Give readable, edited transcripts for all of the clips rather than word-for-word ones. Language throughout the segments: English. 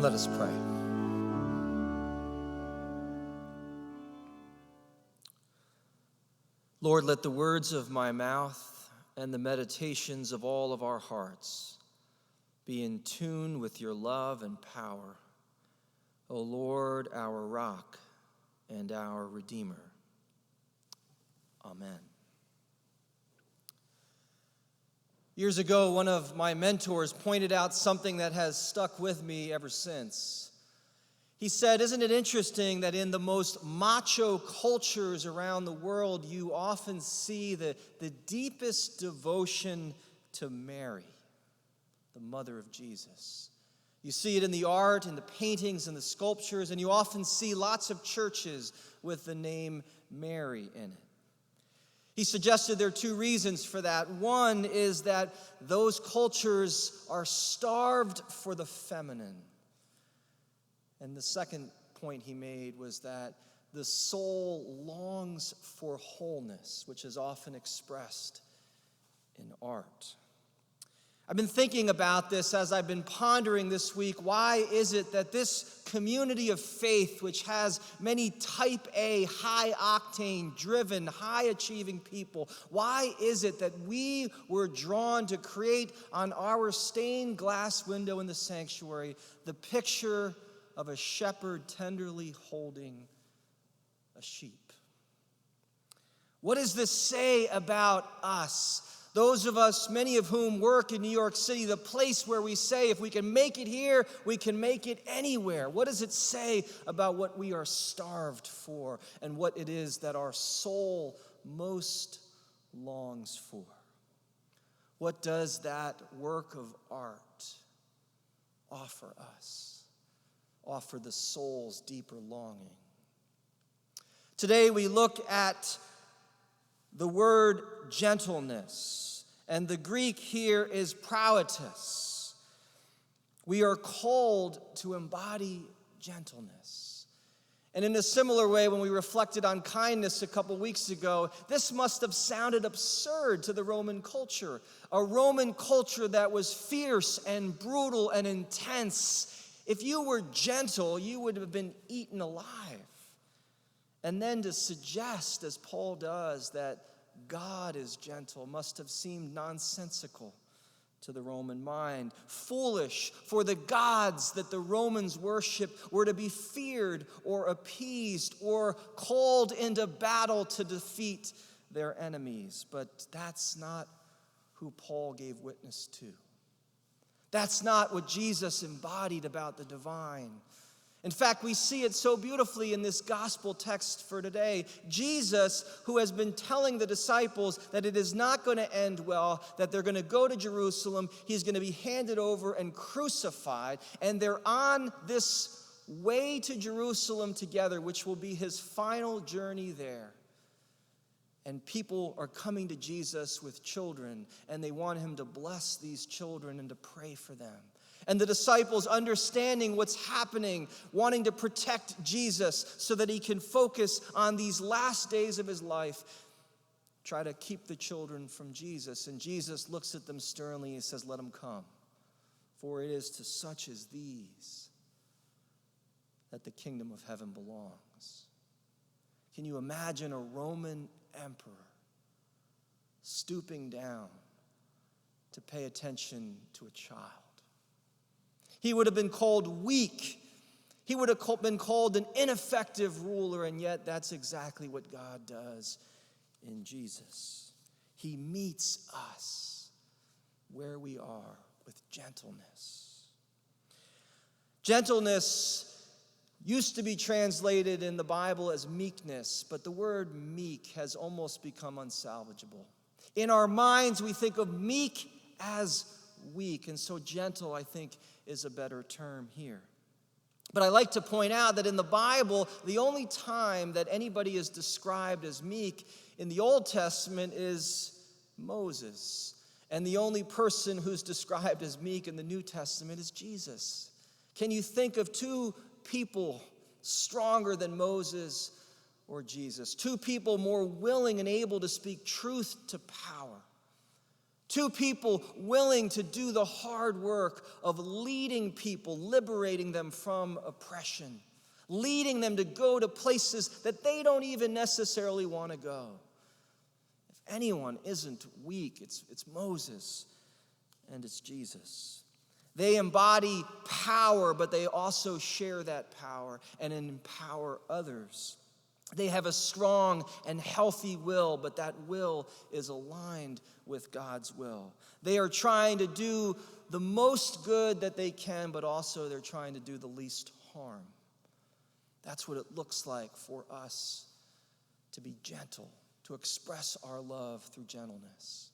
Let us pray. Lord, let the words of my mouth and the meditations of all of our hearts be in tune with your love and power, O Lord, our rock and our Redeemer. Amen. Years ago, one of my mentors pointed out something that has stuck with me ever since. He said, "Isn't it interesting that in the most macho cultures around the world, you often see the deepest devotion to Mary, the mother of Jesus? You see it in the art, in the paintings, and the sculptures, and you often see lots of churches with the name Mary in it." He suggested there are two reasons for that. One is that those cultures are starved for the feminine. And the second point he made was that the soul longs for wholeness, which is often expressed in art. I've been thinking about this as I've been pondering this week. Why is it that this community of faith, which has many type A, high-octane, driven, high-achieving people, why is it that we were drawn to create on our stained glass window in the sanctuary the picture of a shepherd tenderly holding a sheep? What does this say about us? Those of us, many of whom work in New York City, the place where we say, if we can make it here, we can make it anywhere. What does it say about what we are starved for and what it is that our soul most longs for? What does that work of art offer us? Offer the soul's deeper longing? Today we look at the word gentleness, and the Greek here is praotes. We are called to embody gentleness. And in a similar way, when we reflected on kindness a couple weeks ago, this must have sounded absurd to the Roman culture. A Roman culture that was fierce and brutal and intense. If you were gentle, you would have been eaten alive. And then to suggest, as Paul does, that God is gentle must have seemed nonsensical to the Roman mind. Foolish, for the gods that the Romans worshiped were to be feared or appeased or called into battle to defeat their enemies. But that's not who Paul gave witness to. That's not what Jesus embodied about the divine. In fact, we see it so beautifully in this gospel text for today. Jesus, who has been telling the disciples that it is not going to end well, that they're going to go to Jerusalem, he's going to be handed over and crucified, and they're on this way to Jerusalem together, which will be his final journey there. And people are coming to Jesus with children, and they want him to bless these children and to pray for them. And the disciples, understanding what's happening, wanting to protect Jesus so that he can focus on these last days of his life, try to keep the children from Jesus. And Jesus looks at them sternly and says, "Let them come, for it is to such as these that the kingdom of heaven belongs." Can you imagine a Roman emperor stooping down to pay attention to a child? He would have been called weak. He would have been called an ineffective ruler, and yet that's exactly what God does in Jesus. He meets us where we are with gentleness. Gentleness used to be translated in the Bible as meekness, but the word meek has almost become unsalvageable. In our minds, we think of meek as weak, and so gentle, I think, is a better term here. But I like to point out that in the Bible, the only time that anybody is described as meek in the Old Testament is Moses. And the only person who's described as meek in the New Testament is Jesus. Can you think of two people stronger than Moses or Jesus? Two people more willing and able to speak truth to power. Two people willing to do the hard work of leading people, liberating them from oppression, leading them to go to places that they don't even necessarily want to go. If anyone isn't weak, it's Moses and it's Jesus. They embody power, but they also share that power and empower others. They have a strong and healthy will, but that will is aligned with God's will. They are trying to do the most good that they can, but also they're trying to do the least harm. That's what it looks like for us to be gentle, to express our love through gentleness.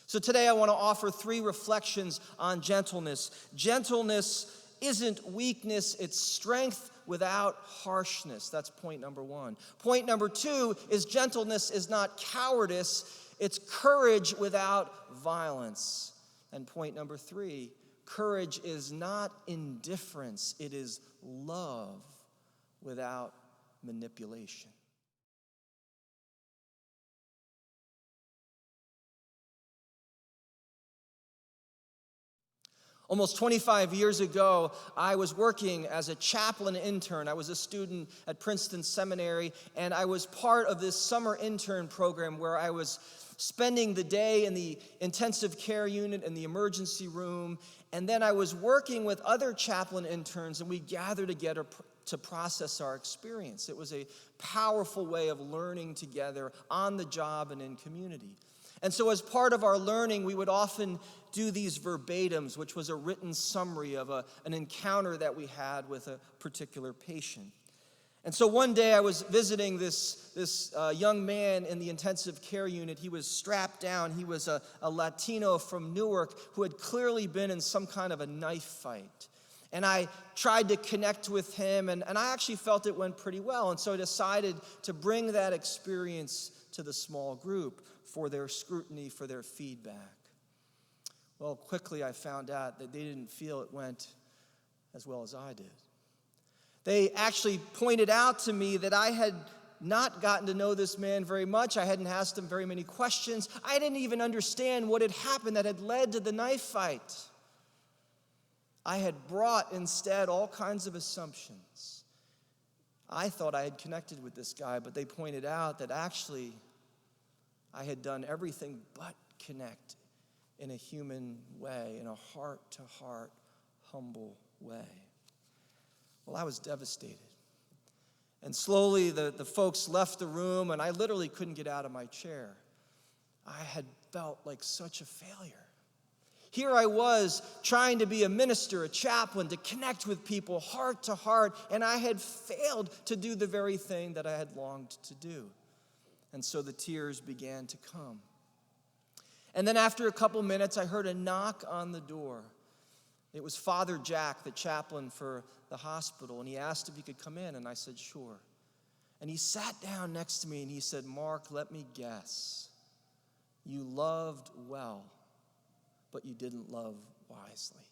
So today I want to offer 3 reflections on gentleness. Gentleness isn't weakness, it's strength without harshness. That's point number 1. Point number 2 is gentleness is not cowardice, it's courage without violence. And point number 3, courage is not indifference, it is love without manipulation. Almost 25 years ago, I was working as a chaplain intern. I was a student at Princeton Seminary, and I was part of this summer intern program where I was spending the day in the intensive care unit in the emergency room, and then I was working with other chaplain interns, and we gathered together to process our experience. It was a powerful way of learning together on the job and in community. And so as part of our learning, we would often do these verbatims, which was a written summary of an encounter that we had with a particular patient. And so one day I was visiting this young man in the intensive care unit. He was strapped down. He was a Latino from Newark who had clearly been in some kind of a knife fight. And I tried to connect with him, and I actually felt it went pretty well. And so I decided to bring that experience to the small group for their scrutiny, for their feedback. Well, quickly I found out that they didn't feel it went as well as I did. They actually pointed out to me that I had not gotten to know this man very much. I hadn't asked him very many questions. I didn't even understand what had happened that had led to the knife fight. I had brought instead all kinds of assumptions. I thought I had connected with this guy, but they pointed out that actually I had done everything but connect in a human way, in a heart-to-heart, humble way. Well, I was devastated. And slowly the folks left the room, and I literally couldn't get out of my chair. I had felt like such a failure. Here I was trying to be a minister, a chaplain, to connect with people heart to heart, and I had failed to do the very thing that I had longed to do. And so the tears began to come. And then after a couple minutes, I heard a knock on the door. It was Father Jack, the chaplain for the hospital, and he asked if he could come in, and I said, sure. And he sat down next to me, and he said, Mark, let me guess. You loved well, but you didn't love wisely.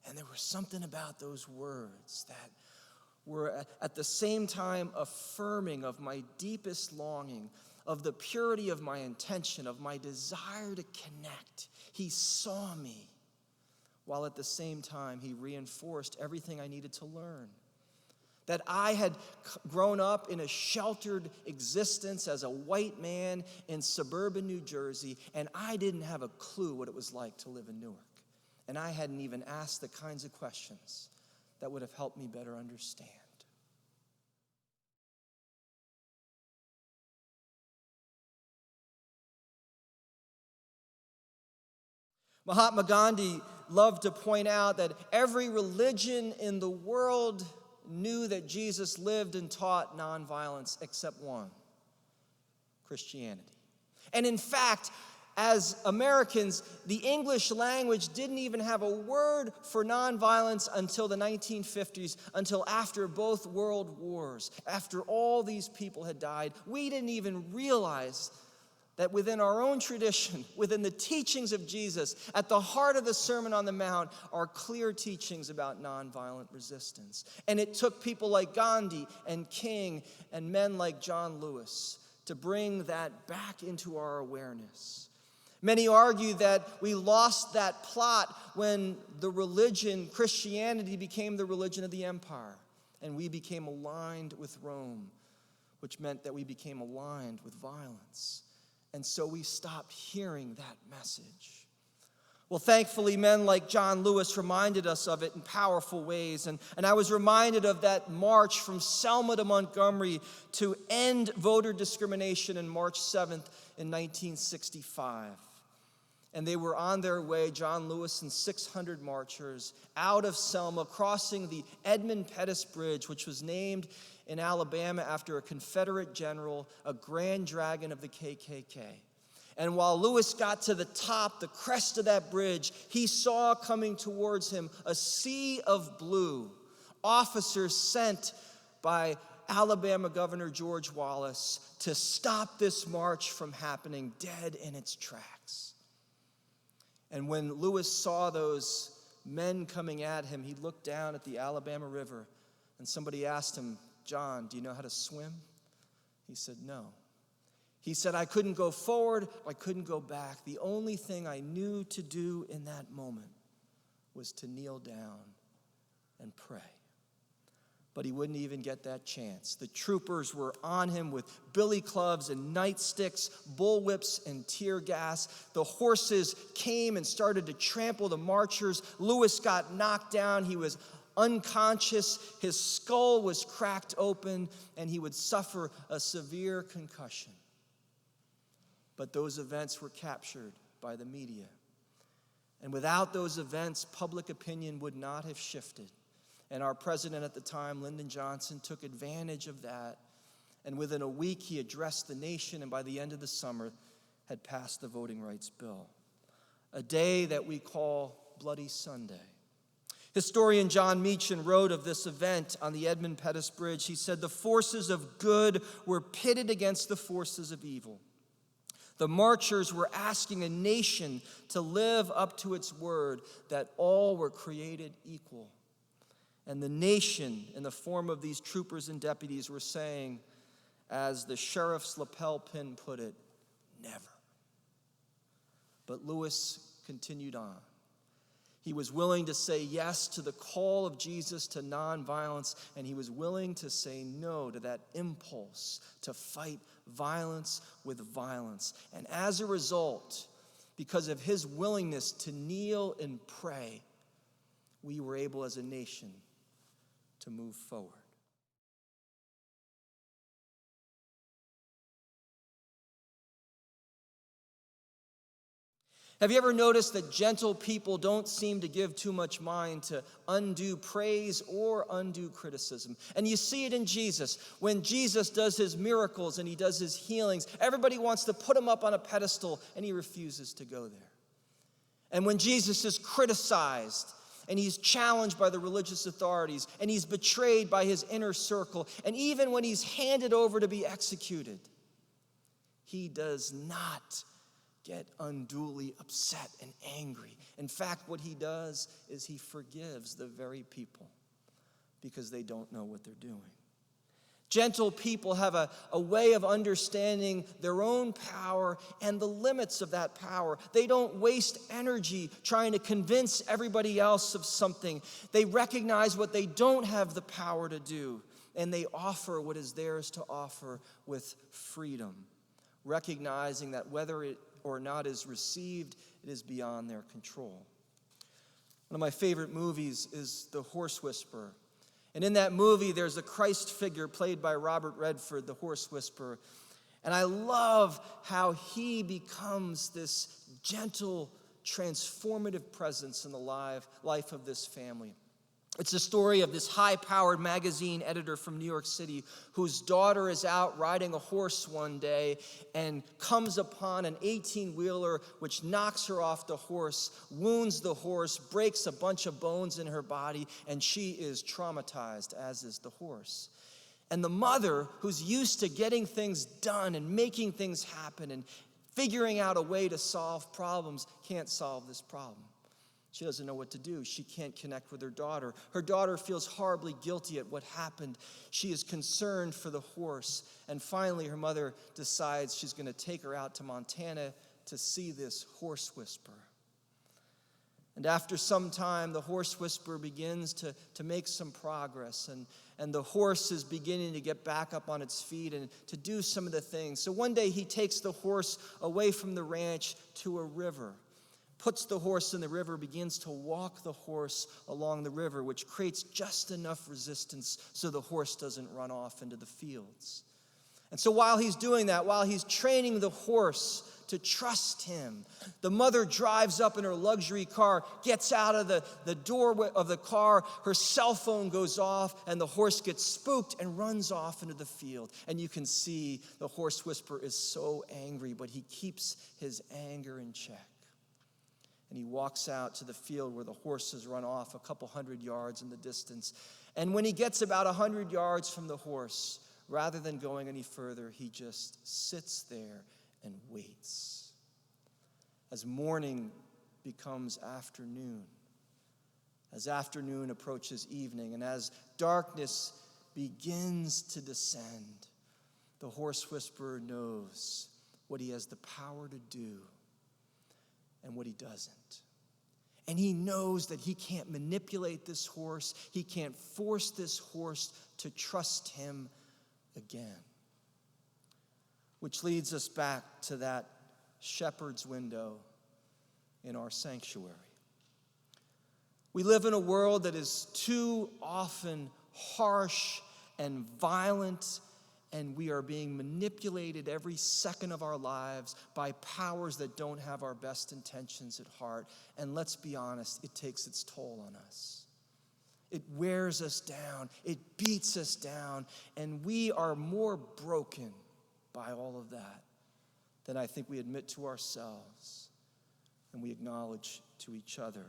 And there was something about those words that were at the same time affirming of my deepest longing, of the purity of my intention, of my desire to connect. He saw me, while at the same time he reinforced everything I needed to learn. That I had grown up in a sheltered existence as a white man in suburban New Jersey, and I didn't have a clue what it was like to live in Newark. And I hadn't even asked the kinds of questions that would have helped me better understand. Mahatma Gandhi loved to point out that every religion in the world knew that Jesus lived and taught nonviolence except one, Christianity. And in fact, as Americans, the English language didn't even have a word for nonviolence until the 1950s, until after both world wars, after all these people had died. We didn't even realize that within our own tradition, within the teachings of Jesus, at the heart of the Sermon on the Mount are clear teachings about nonviolent resistance. And it took people like Gandhi and King and men like John Lewis to bring that back into our awareness. Many argue that we lost that plot when the religion, Christianity, became the religion of the empire, and we became aligned with Rome, which meant that we became aligned with violence. And so we stopped hearing that message. Well, thankfully, men like John Lewis reminded us of it in powerful ways. And I was reminded of that march from Selma to Montgomery to end voter discrimination on March 7th in 1965. And they were on their way, John Lewis and 600 marchers, out of Selma, crossing the Edmund Pettus Bridge, which was named in Alabama after a Confederate general, a grand dragon of the KKK. And while Lewis got to the top, the crest of that bridge, he saw coming towards him a sea of blue, officers sent by Alabama Governor George Wallace to stop this march from happening, dead in its tracks. And when Lewis saw those men coming at him, he looked down at the Alabama River, and somebody asked him, "John, do you know how to swim?" He said, "No." He said, "I couldn't go forward, I couldn't go back. The only thing I knew to do in that moment was to kneel down and pray." But he wouldn't even get that chance. The troopers were on him with billy clubs and nightsticks, bullwhips and tear gas. The horses came and started to trample the marchers. Lewis got knocked down. He was unconscious. His skull was cracked open, and he would suffer a severe concussion. But those events were captured by the media. And without those events, public opinion would not have shifted. And our president at the time, Lyndon Johnson, took advantage of that. And within a week, he addressed the nation, and by the end of the summer, had passed the voting rights bill. A day that we call Bloody Sunday. Historian John Meechan wrote of this event on the Edmund Pettus Bridge. He said, "The forces of good were pitted against the forces of evil. The marchers were asking a nation to live up to its word that all were created equal. And the nation, in the form of these troopers and deputies, were saying, as the sheriff's lapel pin put it, never." But Lewis continued on. He was willing to say yes to the call of Jesus to nonviolence, and he was willing to say no to that impulse to fight violence with violence. And as a result, because of his willingness to kneel and pray, we were able as a nation to move forward. Have you ever noticed that gentle people don't seem to give too much mind to undue praise or undue criticism? And you see it in Jesus. When Jesus does his miracles and he does his healings, everybody wants to put him up on a pedestal, and he refuses to go there. And when Jesus is criticized and he's challenged by the religious authorities and he's betrayed by his inner circle, and even when he's handed over to be executed, he does not get unduly upset and angry. In fact, what he does is he forgives the very people because they don't know what they're doing. Gentle people have a way of understanding their own power and the limits of that power. They don't waste energy trying to convince everybody else of something. They recognize what they don't have the power to do, and they offer what is theirs to offer with freedom, recognizing that whether it or not is received, it is beyond their control. One of my favorite movies is The Horse Whisperer. And in that movie, there's a Christ figure played by Robert Redford, the Horse Whisperer. And I love how he becomes this gentle, transformative presence in the life of this family. It's the story of this high-powered magazine editor from New York City whose daughter is out riding a horse one day and comes upon an 18-wheeler which knocks her off the horse, wounds the horse, breaks a bunch of bones in her body, and she is traumatized, as is the horse. And the mother, who's used to getting things done and making things happen and figuring out a way to solve problems, can't solve this problem. She doesn't know what to do. She can't connect with her daughter. Her daughter feels horribly guilty at what happened. She is concerned for the horse. And finally, her mother decides she's going to take her out to Montana to see this horse whisperer. And after some time, the horse whisperer begins to make some progress, and the horse is beginning to get back up on its feet and to do some of the things. So one day he takes the horse away from the ranch to a river, puts the horse in the river, begins to walk the horse along the river, which creates just enough resistance so the horse doesn't run off into the fields. And so while he's doing that, while he's training the horse to trust him, the mother drives up in her luxury car, gets out of the door of the car, her cell phone goes off, and the horse gets spooked and runs off into the field. And you can see the horse whisperer is so angry, but he keeps his anger in check. And he walks out to the field where the horse has run off a couple 100 yards in the distance. And when he gets about 100 yards from the horse, rather than going any further, he just sits there and waits. As morning becomes afternoon, as afternoon approaches evening, and as darkness begins to descend, the horse whisperer knows what he has the power to do and what he doesn't. And he knows that he can't manipulate this horse. He can't force this horse to trust him again. Which leads us back to that shepherd's window in our sanctuary. We live in a world that is too often harsh and violent, and we are being manipulated every second of our lives by powers that don't have our best intentions at heart. And let's be honest, it takes its toll on us. It wears us down. It beats us down. And we are more broken by all of that than I think we admit to ourselves and we acknowledge to each other.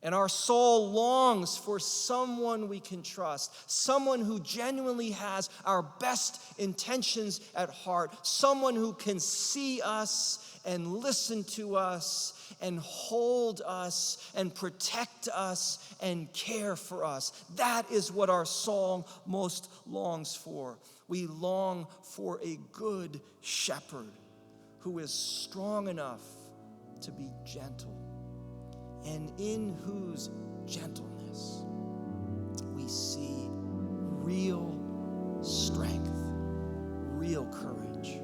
And our soul longs for someone we can trust, someone who genuinely has our best intentions at heart, someone who can see us and listen to us and hold us and protect us and care for us. That is what our soul most longs for. We long for a good shepherd who is strong enough to be gentle, and in whose gentleness we see real strength, real courage.